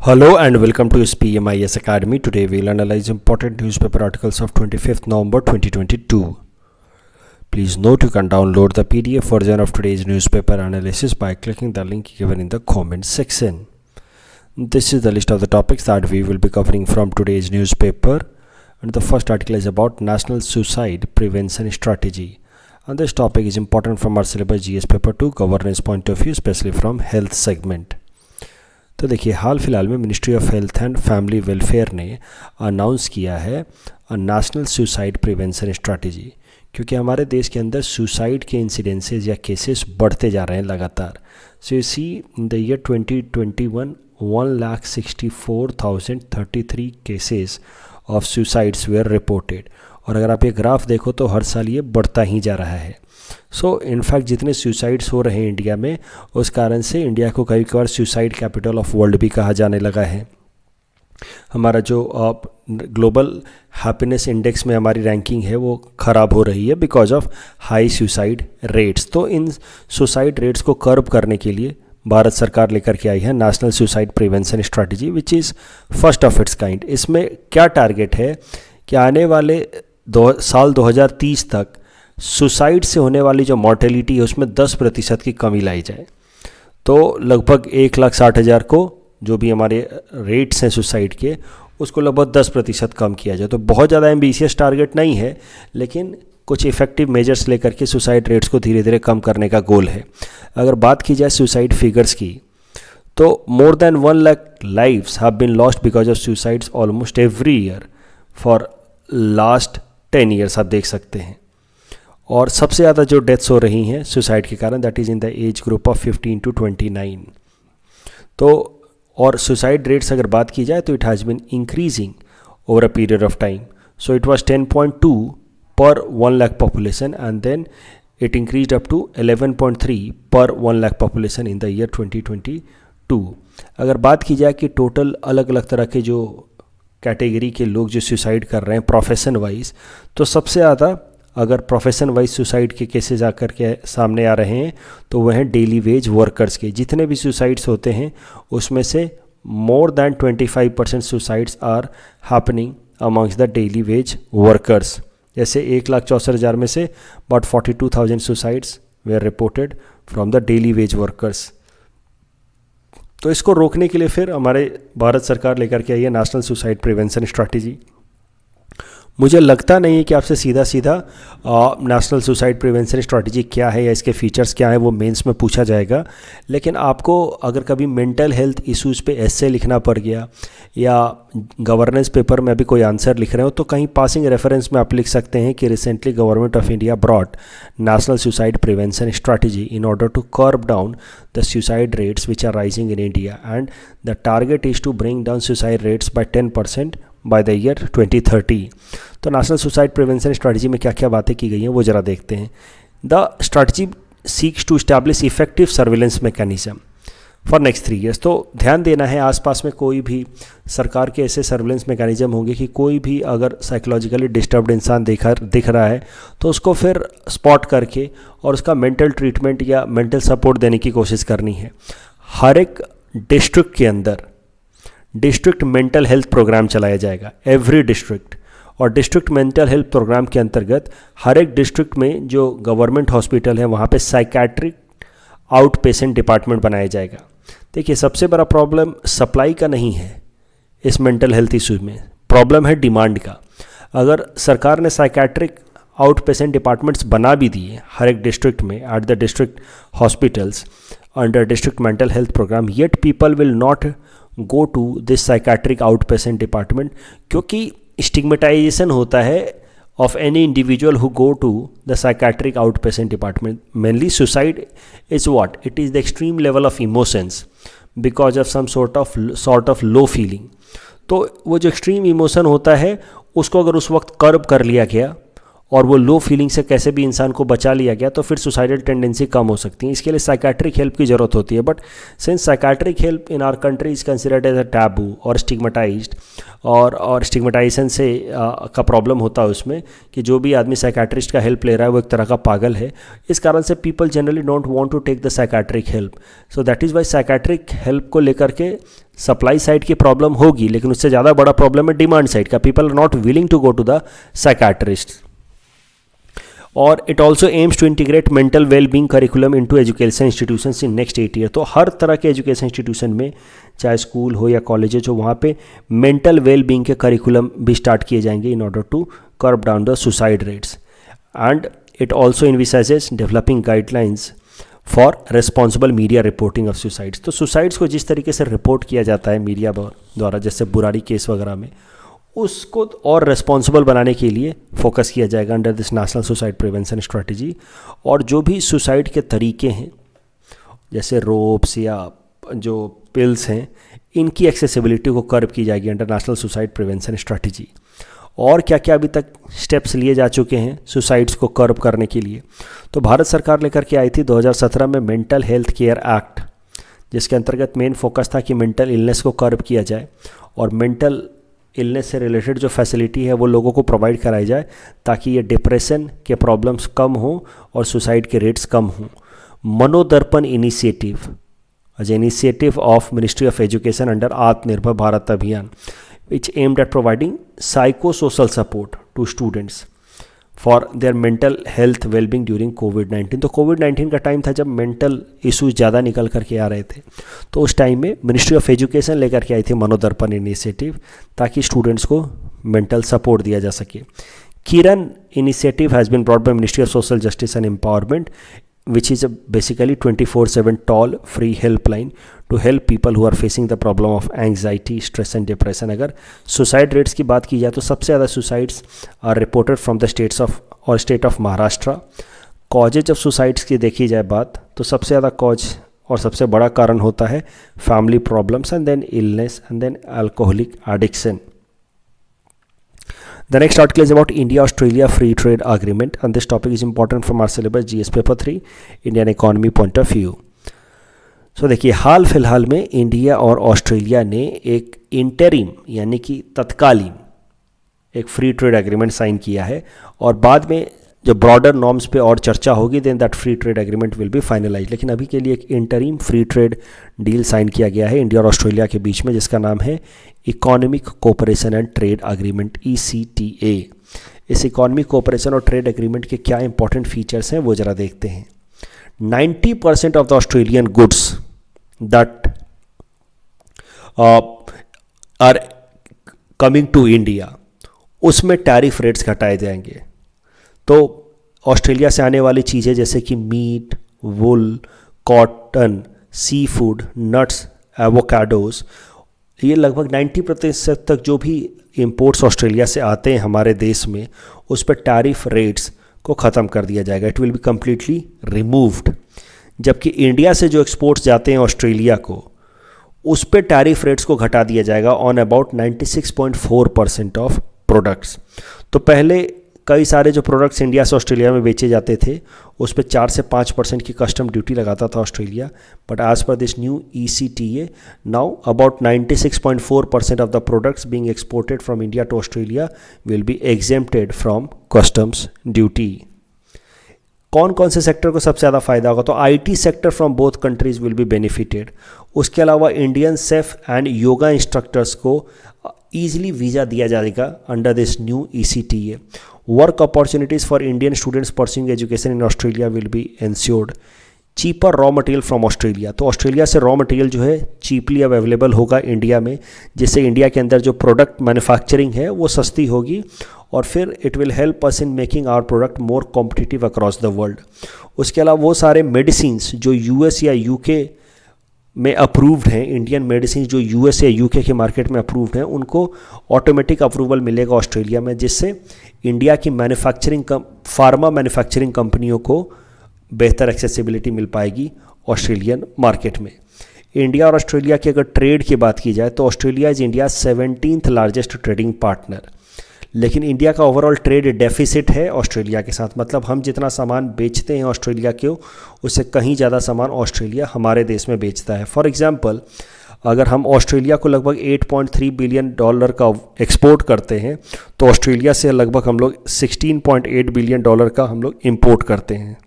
Hello and welcome to SPMIS Academy. Today we'll analyze important newspaper articles of 25th November 2022. Please note you can download the PDF version of today's newspaper analysis by clicking the link given in the comment section. This is the list of the topics that we will be covering from today's newspaper. And the first article is about National Suicide Prevention Strategy. And this topic is important from our syllabus GS paper 2 governance point of view, especially from health segment. तो देखिए हाल फिलहाल में ministry of health and family welfare ने announce किया है national suicide prevention strategy, क्योंकि हमारे देश के अंदर सुसाइड के इंसिडेंसेस या केसेस बढ़ते जा रहे हैं लगातार. So you see in the year 2021 1,64,033 cases of suicides were reported. और अगर आप ये ग्राफ देखो तो हर साल ये बढ़ता ही जा रहा है. सो इनफैक्ट जितने सुसाइड्स हो रहे हैं इंडिया में, उस कारण से इंडिया को कई बार सुसाइड कैपिटल ऑफ वर्ल्ड भी कहा जाने लगा है. हमारा जो ग्लोबल हैप्पीनेस इंडेक्स में हमारी रैंकिंग है वो ख़राब हो रही है because of high suicide rates. तो इन सुसाइड रेट्स को कर्ब करने के लिए भारत सरकार लेकर के आई है national suicide prevention strategy which is first of its kind. इसमें क्या टारगेट है कि आने वाले साल 2030 तक सुसाइड से होने वाली जो मॉर्टेलिटी है उसमें 10% की कमी लाई जाए. तो लगभग 1,60,000 को जो भी हमारे रेट्स हैं सुसाइड के, उसको लगभग 10% कम किया जाए. तो बहुत ज़्यादा एम्बिशियस टारगेट नहीं है, लेकिन कुछ इफ़ेक्टिव मेजर्स लेकर के सुसाइड रेट्स को धीरे धीरे कम करने का गोल है. अगर बात की जाए सुसाइड फिगर्स की, तो more than 1 lakh lives have been lost because of suicides almost every year for last 10 years आप देख सकते हैं. और सबसे ज़्यादा जो डेथ्स हो रही हैं सुसाइड के कारण, that is in the age group of 15 to 29. तो और सुसाइड रेट्स अगर बात की जाए तो it has been increasing over a period of time. So it was 10.2 per 1 lakh population and then it increased up to 11.3 per 1 lakh population in the year 2022. अगर बात की जाए कि टोटल अलग अलग तरह के जो कैटेगरी के लोग जो सुसाइड कर रहे हैं प्रोफेशन वाइज, तो सबसे ज़्यादा अगर प्रोफेशन वाइज सुसाइड के केसेस आकर के सामने आ रहे हैं तो वह हैं डेली वेज वर्कर्स के. जितने भी सुसाइड्स होते हैं उसमें से more than 25% suicides are happening amongst the daily wage workers. जैसे 1,64,000 में से about 42,000 suicides were reported from the daily wage workers. तो इसको रोकने के लिए फिर हमारे भारत सरकार लेकर के आई है नेशनल सुसाइड प्रिवेंशन स्ट्रैटेजी. मुझे लगता नहीं है कि आपसे सीधा सीधा नेशनल सुसाइड प्रिवेंशन स्ट्रैटेजी क्या है या इसके फीचर्स क्या है वो मेंस में पूछा जाएगा. लेकिन आपको अगर कभी मेंटल हेल्थ इश्यूज़ पे एस्से लिखना पड़ गया या गवर्नेंस पेपर में अभी कोई आंसर लिख रहे हो, तो कहीं पासिंग रेफरेंस में आप लिख सकते हैं कि recently government of India brought national suicide prevention strategy in order to curb down the suicide rates which are rising in India and the target is to bring down suicide rates by 10% by the year 2030. तो national suicide prevention strategy में क्या क्या बातें की गई हैं वो ज़रा देखते हैं. The strategy seeks to establish effective surveillance mechanism for next 3 years. तो ध्यान देना है आसपास में कोई भी सरकार के ऐसे सर्विलेंस मैकेनिज्म होंगे कि कोई भी अगर साइकोलॉजिकली डिस्टर्ब्ड इंसान दिख रहा है तो उसको फिर स्पॉट करके और उसका मेंटल ट्रीटमेंट या मेंटल सपोर्ट देने की कोशिश करनी है. हर एक डिस्ट्रिक्ट के अंदर डिस्ट्रिक्ट मेंटल हेल्थ प्रोग्राम चलाया जाएगा, एवरी डिस्ट्रिक्ट. और डिस्ट्रिक्ट मेंटल हेल्थ प्रोग्राम के अंतर्गत हर एक डिस्ट्रिक्ट में जो गवर्नमेंट हॉस्पिटल है वहाँ पे साइकेट्रिक आउट पेशेंट डिपार्टमेंट बनाया जाएगा. देखिए सबसे बड़ा प्रॉब्लम सप्लाई का नहीं है इस मेंटल हेल्थ इशू में, प्रॉब्लम है डिमांड का. अगर सरकार ने साइकेट्रिक आउट पेशेंट डिपार्टमेंट्स बना भी दिए हर एक डिस्ट्रिक्ट में at the district hospitals under district mental health programme, yet people will not go to this psychiatric out patient department, क्योंकि स्टिग्मेटाइजेशन होता है of any individual who go to the psychiatric outpatient department. Mainly suicide is what? It is the extreme level of emotions because of some sort of low feeling. तो वो जो extreme emotion होता है उसको अगर उस वक्त कर्ब कर लिया गया और वो लो फीलिंग से कैसे भी इंसान को बचा लिया गया, तो फिर सुसाइडल टेंडेंसी कम हो सकती है। इसके लिए साइकाट्रिक हेल्प की ज़रूरत होती है। But since psychiatric help in our country is considered as a taboo और स्टिग्मेटाइज्ड, और स्टिग्मेटाइजेशन से का प्रॉब्लम होता है उसमें कि जो भी आदमी साइकाट्रिस्ट का हेल्प ले रहा है वो एक तरह का पागल है। इस कारण से people generally don't want to take the psychiatric help. So that is why psychiatric help को लेकर के सप्लाई साइड की प्रॉब्लम होगी, लेकिन उससे ज़्यादा बड़ा प्रॉब्लम है डिमांड साइड का। People are not willing to go to the psychiatrist. और it also aims to integrate mental well being curriculum into education institutions in next 8 year. तो हर तरह के एजुकेशन इंस्टीट्यूशन में, चाहे स्कूल हो या कॉलेजेज हो, वहाँ पे मेंटल वेल बींग के करिकुलम भी स्टार्ट किए जाएंगे in order to curb down the suicide rates. And it also envisages developing guidelines for responsible media reporting of suicides. तो सुसाइड्स को जिस तरीके से रिपोर्ट किया जाता है मीडिया द्वारा, जैसे बुराड़ी केस वगैरह में, उसको और रिस्पॉन्सिबल बनाने के लिए फोकस किया जाएगा under this national suicide prevention strategy. और जो भी सुसाइड के तरीके हैं, जैसे रोप्स या जो पिल्स हैं, इनकी एक्सेसिबिलिटी को कर्ब की जाएगी under national suicide prevention strategy. और क्या क्या अभी तक स्टेप्स लिए जा चुके हैं सुसाइड्स को कर्ब करने के लिए, तो भारत सरकार लेकर के आई थी 2017 में मेंटल हेल्थ केयर एक्ट, जिसके अंतर्गत मेन फोकस था कि मेंटल इलनेस को कर्ब किया जाए और मेंटल इलनेस से रिलेटेड जो फैसिलिटी है वो लोगों को प्रोवाइड कराई जाए, ताकि ये डिप्रेशन के प्रॉब्लम्स कम हों और सुसाइड के रेट्स कम हों। Manodarpan initiative as initiative of ministry of education under Atmanirbhar Bharat अभियान, which aimed at providing psychosocial support to students for their mental health well-being during COVID-19। तो COVID-19 का टाइम था जब मेंटल इश्यूज ज़्यादा निकल करके आ रहे थे, तो उस टाइम में मिनिस्ट्री ऑफ एजुकेशन लेकर के आई थी मनोदर्पण इनिशिएटिव, ताकि स्टूडेंट्स को मेंटल सपोर्ट दिया जा सके। Kiran initiative has been brought by ministry of social justice and empowerment, which is a basically 24/7 toll free helpline to help people who are facing the problem of anxiety, stress and depression। अगर suicide rates की बात की जाए तो सबसे ज़्यादा suicides are reported from the state of Maharashtra. Causes of suicides की देखी जाए बात, तो सबसे ज़्यादा कॉज और सबसे बड़ा कारण होता है family problems and then illness and then alcoholic addiction. The next article is about India-Australia Free Trade Agreement, and this topic is important from our syllabus GS Paper 3 Indian Economy point of view। So देखिए, हाल फिलहाल में India और Australia ने एक interim यानी कि तत्कालीन एक फ्री ट्रेड एग्रीमेंट साइन किया है, और बाद में जब ब्रॉडर नॉर्म्स पे और चर्चा होगी then that free trade agreement will be finalise. लेकिन अभी के लिए एक interim free trade deal sign किया गया है इंडिया और ऑस्ट्रेलिया के बीच में, जिसका नाम है economic cooperation and trade agreement ECTA। इस इकोनॉमिक कोऑपरेशन और ट्रेड एग्रीमेंट के क्या इंपॉर्टेंट फीचर्स हैं वो ज़रा देखते हैं। 90% of the Australian goods that are coming to India, उसमें टैरिफ रेट्स घटाए जाएंगे। तो ऑस्ट्रेलिया से आने वाली चीज़ें जैसे कि मीट, वुल, cotton, sea food, nuts, avocados, ये लगभग 90% तक जो भी इंपोर्ट्स ऑस्ट्रेलिया से आते हैं हमारे देश में, उस पर टैरिफ रेट्स को ख़त्म कर दिया जाएगा। It will be completely removed. जबकि इंडिया से जो एक्सपोर्ट्स जाते हैं ऑस्ट्रेलिया को, उस पर टैरिफ रेट्स को घटा दिया जाएगा ऑन अबाउट 96.4% ऑफ प्रोडक्ट्स। तो पहले कई सारे जो प्रोडक्ट्स इंडिया से ऑस्ट्रेलिया में बेचे जाते थे, उस पर 4 से 5% की कस्टम ड्यूटी लगाता था Australia. But as per this new ECTA, now about 96.4% of the products being exported from India to Australia will be exempted from customs duty. कौन कौन से सेक्टर को सबसे ज़्यादा फायदा होगा, तो IT sector from both countries will be benefited. उसके अलावा Indian chef and yoga instructors को ईजिली वीज़ा दिया जाएगा under this new ECTA। Work opportunities for Indian students pursuing education in Australia will B ensured. Cheaper raw material from Australia, तो Australia से raw material जो है cheaply available होगा India में, जिससे इंडिया के अंदर जो प्रोडक्ट मैन्युफैक्चरिंग है वो सस्ती होगी, और फिर it will help us in making our product more competitive across the world. उसके अलावा वो सारे मेडिसिन्स जो US या UK में अप्रूव्ड हैं, इंडियन मेडिसिन जो US या UK के मार्केट में अप्रूव्ड हैं, उनको ऑटोमेटिक अप्रूवल मिलेगा ऑस्ट्रेलिया में, जिससे इंडिया की फार्मा मैन्युफैक्चरिंग कंपनियों को बेहतर एक्सेसिबिलिटी मिल पाएगी ऑस्ट्रेलियन मार्केट में। इंडिया और ऑस्ट्रेलिया की अगर ट्रेड की बात की जाए तो Australia is India 17th largest trading partner. लेकिन इंडिया का ओवरऑल ट्रेड डेफिसिट है ऑस्ट्रेलिया के साथ, मतलब हम जितना सामान बेचते हैं ऑस्ट्रेलिया को, उससे कहीं ज़्यादा सामान ऑस्ट्रेलिया हमारे देश में बेचता है। फॉर एग्जांपल, अगर हम ऑस्ट्रेलिया को लगभग $8.3 बिलियन का एक्सपोर्ट करते हैं, तो ऑस्ट्रेलिया से लगभग हम लोग $16.8 बिलियन का हम लोग इंपोर्ट करते हैं।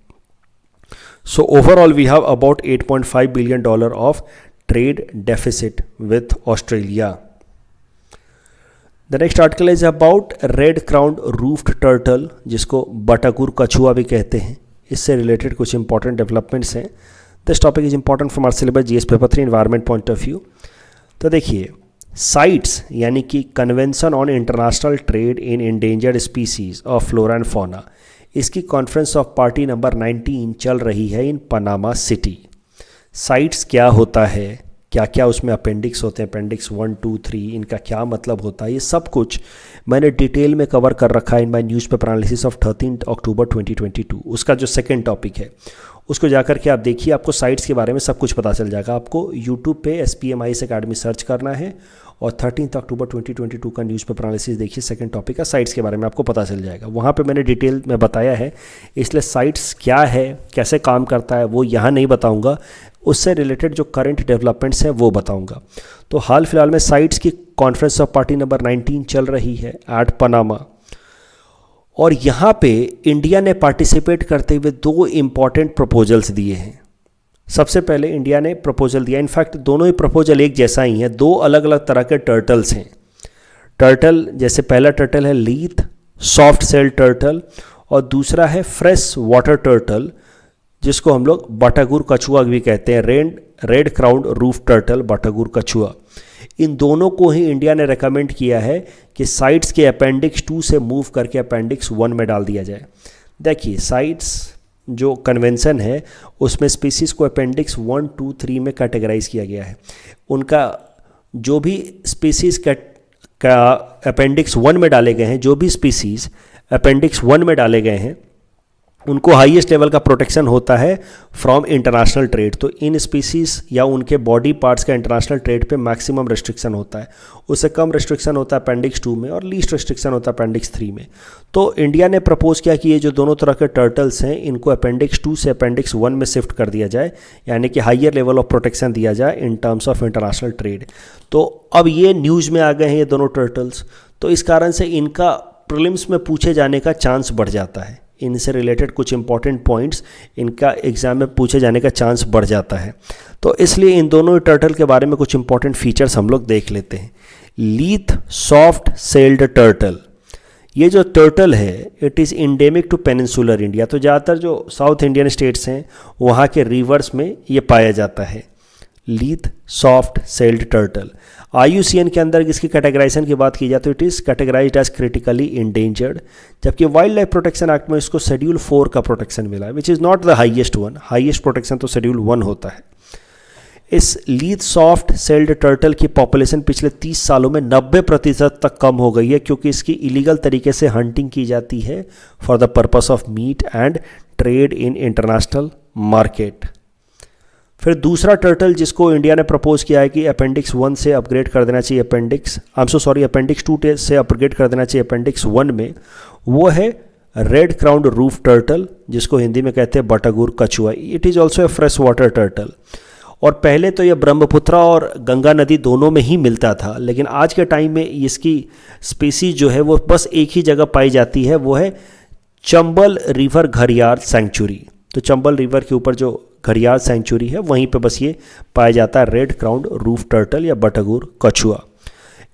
So overall we have about $8.5 billion of trade deficit with Australia. The next article is about red crowned roofed turtle, जिसको बटागुर कछुआ भी कहते हैं। इससे रिलेटेड कुछ इंपॉर्टेंट डेवलपमेंट्स हैं। This topic is important from our syllabus GS paper 3 environment point of view. तो देखिए, साइट्स यानी कि convention on international trade in endangered species of flora and fauna, इसकी कॉन्फ्रेंस ऑफ पार्टी नंबर 19 चल रही है इन Panama city. Sites क्या होता है, क्या क्या उसमें अपेंडिक्स होते हैं, अपेंडिक्स 1, 2, 3, इनका क्या मतलब होता है, ये सब कुछ मैंने डिटेल में कवर कर रखा है in my newspaper analysis of 13 अक्टूबर 2022। उसका जो सेकंड टॉपिक है उसको जाकर के आप देखिए, आपको साइट्स के बारे में सब कुछ पता चल जाएगा। आपको यूट्यूब पे SPMIS अकेडमी सर्च करना है और 13 अक्टूबर 2022 का न्यूज़पेपर एनालिसिस देखिए, सेकंड टॉपिक का साइट्स के बारे में आपको पता चल जाएगा। वहाँ पे मैंने डिटेल में बताया है, इसलिए साइट्स क्या है, कैसे काम करता है, वो यहाँ नहीं बताऊँगा। उससे रिलेटेड जो करंट डेवलपमेंट्स हैं वो बताऊँगा। तो हाल फिलहाल में साइट्स की कॉन्फ्रेंस ऑफ पार्टी नंबर 19 चल रही है एट पनामा, और यहाँ पे इंडिया ने पार्टिसिपेट करते हुए 2 इम्पॉर्टेंट प्रपोजल्स दिए हैं। सबसे पहले इंडिया ने प्रपोजल दिया, इनफैक्ट दोनों ही प्रपोजल एक जैसा ही है, 2 अलग अलग तरह के टर्टल्स हैं। टर्टल जैसे पहला टर्टल है लीथ सॉफ्ट सेल टर्टल, और दूसरा है फ्रेश वाटर टर्टल, जिसको हम लोग बटागुर कछुआ भी कहते हैं, red crowned roof turtle Batagur कछुआ। इन दोनों को ही इंडिया ने रेकमेंड किया है कि साइट्स के अपेंडिक्स 2 से मूव करके अपेंडिक्स 1 में डाल दिया जाए। देखिए, साइट्स जो कन्वेंशन है उसमें स्पीसीज को अपेंडिक्स 1, 2, 3 में कैटेगराइज किया गया है। उनका जो भी स्पीसीज का अपेंडिक्स 1 में डाले गए हैं, जो भी स्पीसीज अपेंडिक्स 1 में डाले गए हैं, उनको हाईएस्ट लेवल का प्रोटेक्शन होता है फ्रॉम इंटरनेशनल ट्रेड। तो इन स्पीसीज़ या उनके बॉडी पार्ट्स का इंटरनेशनल ट्रेड पे मैक्सिमम रिस्ट्रिक्शन होता है, उससे कम रिस्ट्रिक्शन होता है अपेंडिक्स 2 में, और लीस्ट रिस्ट्रिक्शन होता है अपेंडिक्स 3 में। तो इंडिया ने प्रपोज किया कि ये जो दोनों तरह के टर्टल्स हैं, इनको अपेंडिक्स 2 से अपेंडिक्स 1 में शिफ्ट कर दिया जाए, यानी कि हाइयर लेवल ऑफ प्रोटेक्शन दिया जाए in terms of international trade. तो अब ये न्यूज़ में आ गए हैं ये दोनों टर्टल्स, तो इस कारण से इनका प्रीलिम्स में पूछे जाने का चांस बढ़ जाता है। इनसे रिलेटेड कुछ इंपॉर्टेंट पॉइंट्स इनका एग्जाम में पूछे जाने का चांस बढ़ जाता है। तो इसलिए इन दोनों टर्टल के बारे में कुछ इंपॉर्टेंट फीचर्स हम लोग देख लेते हैं। लीथ सॉफ्ट सेल्ड टर्टल, ये जो टर्टल है it is endemic to peninsular India. तो ज़्यादातर जो साउथ इंडियन स्टेट्स हैं वहाँ के रिवर्स में ये पाया जाता है, लीथ सॉफ्ट सेल्ड टर्टल। IUCN के अंदर इसकी कैटेगराइजेशन की बात की जाए तो it is categorised as critically endangered, जबकि वाइल्ड लाइफ प्रोटेक्शन एक्ट में इसको शेड्यूल 4 का प्रोटेक्शन मिला है, which is not the highest one. Highest protection तो शेड्यूल 1 होता है। इस लीथ सॉफ्ट सेल्ड टर्टल की पॉपुलेशन पिछले 30 सालों में 90% तक कम हो गई है, क्योंकि इसकी इलीगल तरीके से हंटिंग की जाती है for the purpose of meat and trade in international market. फिर दूसरा टर्टल जिसको इंडिया ने प्रपोज किया है कि अपेंडिक्स 1 से अपग्रेड कर देना चाहिए अपेंडिक्स 2 से अपग्रेड कर देना चाहिए अपेंडिक्स 1 में, वो है रेड क्राउन्ड रूफ टर्टल, जिसको हिंदी में कहते हैं बटागुर कछुआ। It is also a fresh water turtle. और पहले तो ये ब्रह्मपुत्रा और गंगा नदी दोनों में ही मिलता था, लेकिन आज के टाइम में इसकी स्पीसीज जो है वो बस एक ही जगह पाई जाती है, वो है चंबल रिवर घड़ियाल सेंचुरी। तो चंबल रिवर के ऊपर जो घड़ियाल सेंचुरी है वहीं पे बस ये पाया जाता है रेड क्राउन्ड रूफ टर्टल या बटागुर कछुआ।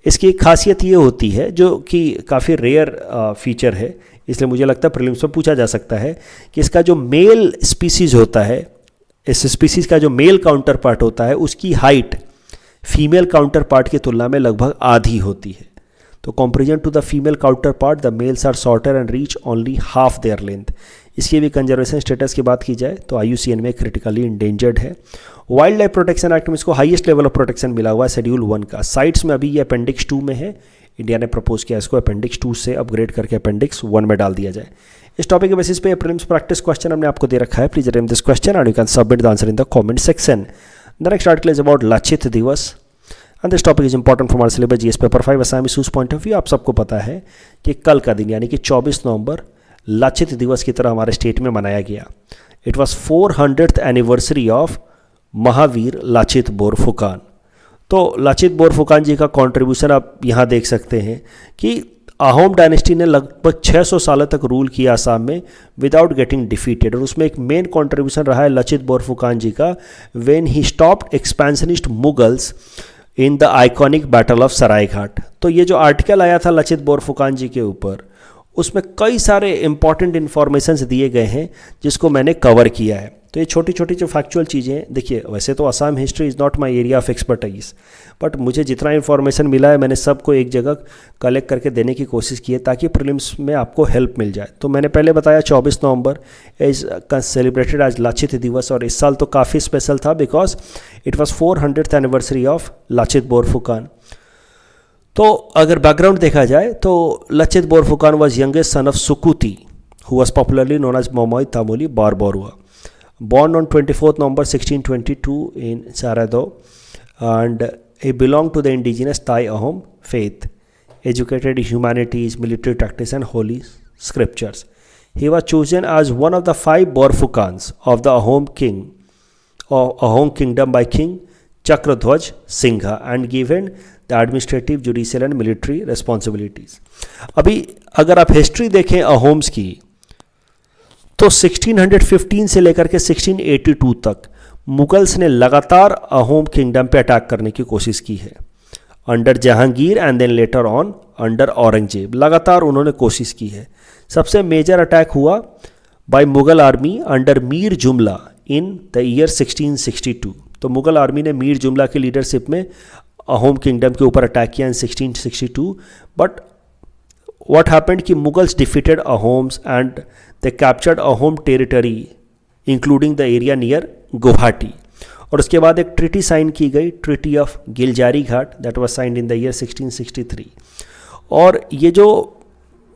इसकी एक खासियत ये होती है जो कि काफ़ी रेयर फीचर है, इसलिए मुझे लगता है प्रीलिम्स में पूछा जा सकता है कि इसका जो मेल स्पीसीज होता है, इस स्पीसीज का जो मेल काउंटर पार्ट होता है उसकी हाइट फीमेल काउंटर पार्ट की तुलना में लगभग आधी होती है। तो comparison to the female counterpart the males are shorter and reach only half their length. इसकी भी कंजर्वेशन स्टेटस की बात की जाए तो IUCN में क्रिटिकली इंडेंजर्ड है। वाइल्ड लाइफ प्रोटेक्शन एक्ट में इसको हाईएस्ट लेवल ऑफ प्रोटेक्शन मिला हुआ है शेड्यूल 1 का। साइट्स में अभी ये अपेंडिक्स 2 में है, इंडिया ने प्रपोज किया इसको अपेंडिक्स 2 से अपग्रेड करके अपेंडिक्स 1 में डाल दिया जाए। इस टॉपिक के बेसिस पे प्रीलिम्स प्रैक्टिस क्वेश्चन हमने आपको दे रखा है। Please attempt this question and you can submit the answer in the comment section. The next article is about Lachit Diwas and this topic is important for our syllabus GS paper 5 Assam issues point of view. आप सबको पता है कि कल का दिन यानी कि 24 नवंबर लाचित दिवस की तरह हमारे स्टेट में मनाया गया। It was 400th anniversary of Mahavir Lachit Borphukan. तो लाचित बोरफुकान जी का कॉन्ट्रीब्यूशन आप यहाँ देख सकते हैं कि अहोम डायनेस्टी ने लगभग 600 सालों तक रूल किया असम में विदाउट गेटिंग डिफीटेड, और उसमें एक मेन कॉन्ट्रीब्यूशन रहा है लाचित बोरफुकान जी का when he stopped expansionist Mughals in the iconic battle of Saraighat. तो ये जो आर्टिकल आया था लाचित बोरफुकान जी के ऊपर, उसमें कई सारे इंपॉर्टेंट इन्फॉर्मेशंस दिए गए हैं जिसको मैंने कवर किया है। तो ये छोटी छोटी जो फैक्चुअल चीज़ें हैं, देखिए वैसे तो Assam history is not my area of expertise, but मुझे जितना इन्फॉर्मेशन मिला है मैंने सबको एक जगह कलेक्ट करके देने की कोशिश की है ताकि प्रीलिम्स में आपको हेल्प मिल जाए। तो मैंने पहले बताया 24 November is celebrated as Lachit Diwas, और इस साल तो काफ़ी स्पेशल था because it was 400th anniversary of Lachit Borphukan. तो अगर बैकग्राउंड देखा जाए तो Lachit Borphukan was youngest son of Sukuti who was popularly known as Momai Tamuli Borbarua, born on 24th November 1622 in Sarado, and he belonged to the indigenous Thai Ahom faith, educated in humanities, military tactics and holy scriptures. He was chosen as one of the 5 Borfukans of the Ahom kingdom by King Chakradhwaj Singha and given the administrative, judicial and military responsibilities. अभी अगर आप history देखें अहोम्स की तो 1615 से लेकर के 1682 तक मुगल्स ने लगातार अहोम किंगडम पे अटैक करने की कोशिश की है under Jahangir and then later on under Aurangzeb. लगातार उन्होंने कोशिश की है। सबसे मेजर अटैक हुआ by Mughal army under Mir Jumla in the year 1662। तो मुगल आर्मी ने मीर जुमला की लीडरशिप में अहोम किंगडम के ऊपर अटैक किया इन 1662, बट what happened कि Mughals defeated Ahoms and they captured Ahom territory including the area near Guwahati. और उसके बाद एक ट्रिटी साइन की गई, treaty of Ghiljari Ghat, that was signed in the year 1663। और ये जो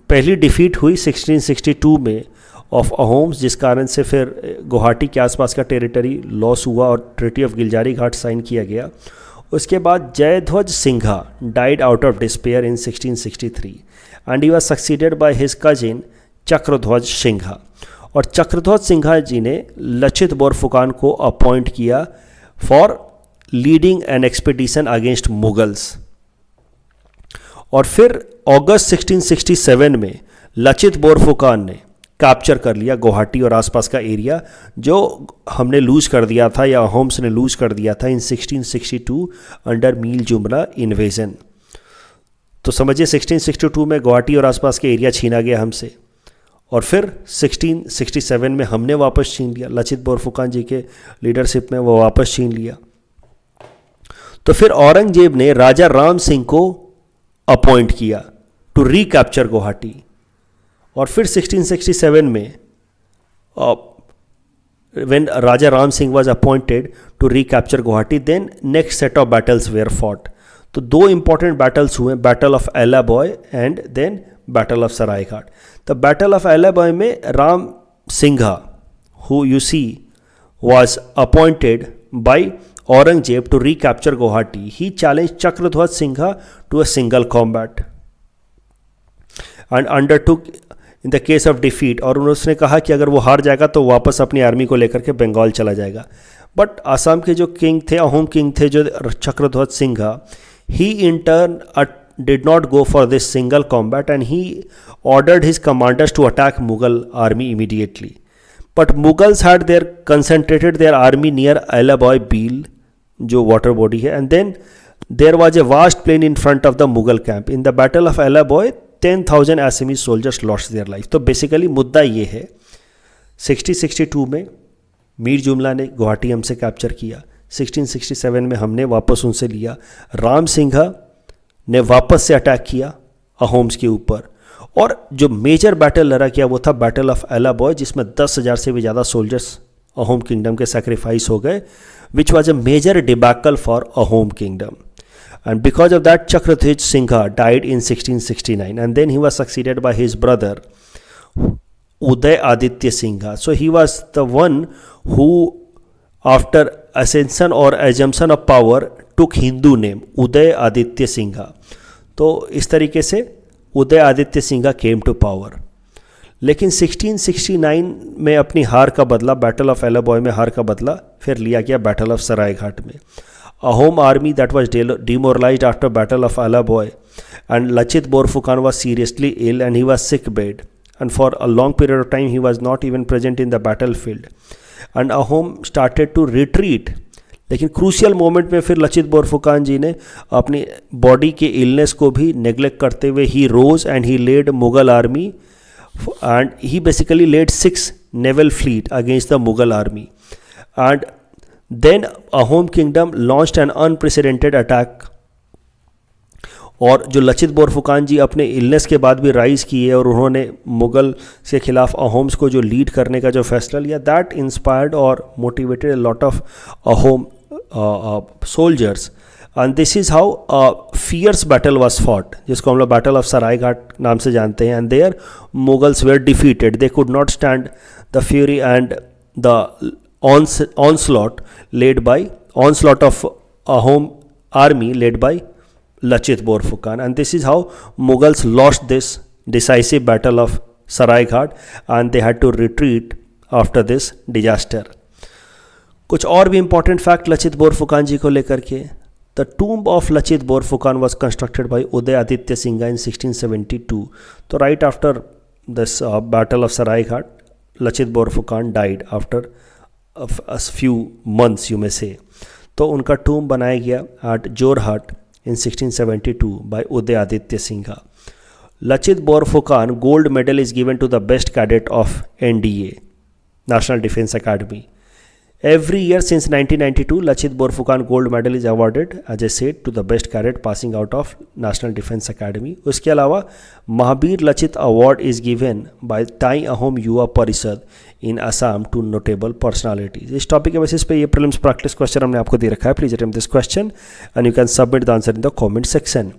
पहली डिफीट हुई 1662 में ऑफ अहोम्स, जिस कारण से फिर गुवाहाटी के आसपास का टेरिटरी लॉस हुआ और treaty of Ghiljari Ghat sign किया गया। उसके बाद Jayadhwaj Singha died out of despair in 1663 and he was succeeded by his cousin Chakradhwaj Singha. और चक्रध्वज सिंघा जी ने लाचित बोरफुकान को अपॉइंट किया for leading an expedition against Mughals. और फिर अगस्त 1667 में लाचित बोरफुकान ने कैप्चर कर लिया गुवाहाटी और आसपास का एरिया जो हमने लूज कर दिया था या अहोम्स ने लूज कर दिया था इन 1662 अंडर मीर जुमला इन्वेजन। तो समझिए 1662 में गुवाहाटी और आसपास के एरिया छीना गया हमसे, और फिर 1667 में हमने वापस छीन लिया, लाचित बोरफुकान जी के लीडरशिप में वो वापस छीन लिया। तो फिर औरंगजेब ने राजा राम सिंह को अपॉइंट किया टू रिकैप्चर गुवाहाटी। और फिर 1667 में when Raja Ram Singh was appointed to recapture Guwahati, then next set of battles were fought. तो 2 इंपॉर्टेंट बैटल्स हुए, battle of Alaboi and then battle of Saraighat. तो बैटल ऑफ एलाबॉय में Ram Singha who you see was appointed by Aurangzeb to recapture Guwahati, he challenge Chakradhwaj Singha to a single combat and undertook in the case of defeat. और उन्होंने कहा कि अगर वो हार जाएगा तो वापस अपनी आर्मी को लेकर के बंगाल चला जाएगा। बट आसाम के जो किंग थे, अहोम किंग थे जो Chakradhwaj Singha, he in turn did not go for this single combat and he ordered his commanders to attack Mughal army immediately. But Mughals had concentrated their army near Alaboy Beal, जो water body है, and then there was a vast plain in front of the Mughal camp. In the battle of Alaboy 10,000 Assamese soldiers lost their life. तो basically मुद्दा ये है 1662 में मीर जुमला ने गुवाहाटी हमसे कैप्चर किया, 1667 में हमने वापस उनसे लिया, राम सिंघा ने वापस से अटैक किया अहोम्स के ऊपर। और जो मेजर बैटल लड़ा किया वो था बैटल ऑफ एलाबॉय, जिसमें 10,000 से भी ज़्यादा सोल्जर्स अहोम किंगडम के सैक्रिफाइस हो गए, which was a major debacle for Ahom kingdom. And because of that Chakradhwaj Singha died in 1669 and then he was succeeded by his brother Uday Aditya Singha. So he was the one who, after ascension or assumption of power, took Hindu name Uday Aditya Singha. तो इस तरीके से Uday Aditya Singha came to power. लेकिन 1669 में अपनी हार का बदला, बैटल ऑफ एलाबॉय में हार का बदला फिर लिया गया बैटल ऑफ सरायघाट में. Ahom army that was demoralized after battle of Alaboy, and Lachit Borphukan was seriously ill and he was sick bed, and for a long period of time he was not even present in the battlefield, and Ahom started to retreat. लेकिन crucial moment में फिर लचित बोरफुकान जी ने अपनी body के illness को भी neglect करते हुए he rose and he led Mughal army, and he basically led 6 naval fleet against the Mughal army. And then Ahom kingdom launched an unprecedented attack. और जो लचित बोरफुकान जी अपने इलनेस के बाद भी राइज किए और उन्होंने मुगल के खिलाफ अहोम्स को जो लीड करने का जो फैसला लिया, दैट इंस्पायर्ड और motivated a lot of Ahom soldiers. And this is how fierce battle was fought, जिसको हम लोग बैटल ऑफ सरायघाट नाम से जानते हैं. And there Mughals were defeated, they could not stand the fury and the onslaught of Ahom army led by Lachit Borphukan. And this is how Mughals lost this decisive battle of Saraighat and they had to retreat after this disaster. कुछ और भी important fact Lachit Borphukan जी को लेकर के. The tomb of Lachit Borphukan was constructed by Uday Aditya Singha in 1672. So right after this battle of Saraighat, Lachit Borphukan died after a few months, you may say. तो उनका टूम बनाया गया at Jorhat in 1672 by Uday Aditya Singha. Lachit Borphukan gold medal is given to the best cadet of NDA, National Defence Academy. Every year since 1992, Lachit Borphukan gold medal is awarded, as I said, to the best cadet passing out of National Defence Academy. उसके अलावा Mahavir Lachit award is given by Tai Ahom युवा परिषद in Assam to notable personalities. इस topic के basis पे ये prelims practice question हमने आपको दे रखा है. Please attempt this question and you can submit the answer in the comment section.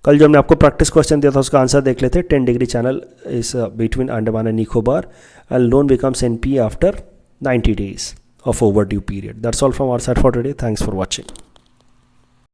कल जो हमने आपको प्रैक्टिस क्वेश्चन दिया था उसका आंसर देख लेते हैं. 10 degree channel is between Andaman and Nicobar and loan becomes NPA after 90 days of overdue period. That's all from our side for today. Thanks for watching.